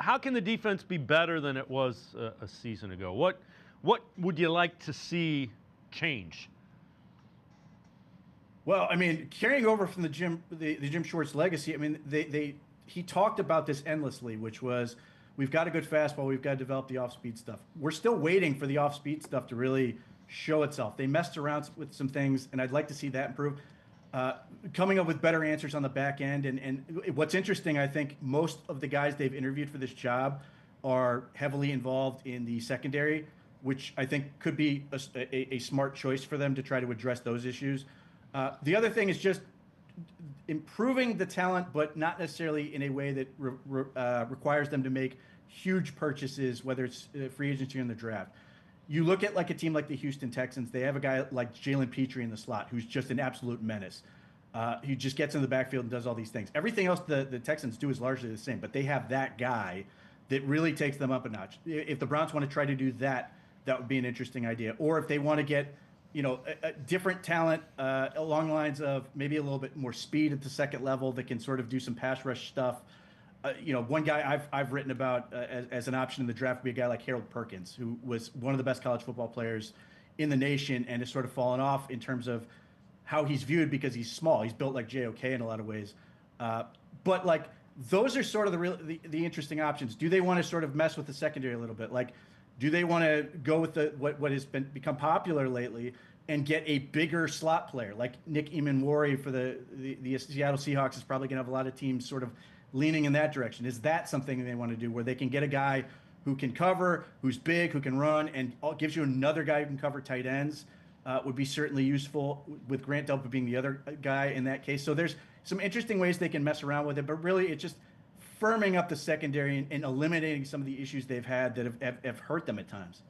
how can the defense be better than it was a season ago? What would you like to see change? Well, I mean, carrying over from the Jim Schwartz legacy, I mean, he talked about this endlessly, which was we've got a good fastball, we've got to develop the off-speed stuff. We're still waiting for the off-speed stuff to really show itself. They messed around with some things, and I'd like to see that improve. Coming up with better answers on the back end, and what's interesting, I think most of the guys they've interviewed for this job are heavily involved in the secondary, which I think could be a smart choice for them to try to address those issues. The other thing is just improving the talent, but not necessarily in a way that requires them to make huge purchases, whether it's free agency or in the draft. You look at like a team like the Houston Texans, they have a guy like Jalen Petrie in the slot who's just an absolute menace. He just gets in the backfield and does all these things. Everything else the Texans do is largely the same, but they have that guy that really takes them up a notch. If the Browns want to try to do that, that would be an interesting idea. Or if they want to get a different talent along the lines of maybe a little bit more speed at the second level that can sort of do some pass rush stuff. One guy I've written about as an option in the draft would be a guy like Harold Perkins, who was one of the best college football players in the nation and has sort of fallen off in terms of how he's viewed because he's small. He's built like JOK in a lot of ways. But like those are sort of the interesting options. Do they want to sort of mess with the secondary a little bit? Like, do they want to go with what has become popular lately and get a bigger slot player like Nick Emanwari for the Seattle Seahawks is probably going to have a lot of teams sort of leaning in that direction. Is that something they want to do where they can get a guy who can cover, who's big, who can run, and gives you another guy who can cover tight ends? Would be certainly useful with Grant Delpit being the other guy in that case. So there's some interesting ways they can mess around with it, but really it's just firming up the secondary and eliminating some of the issues they've had that have hurt them at times.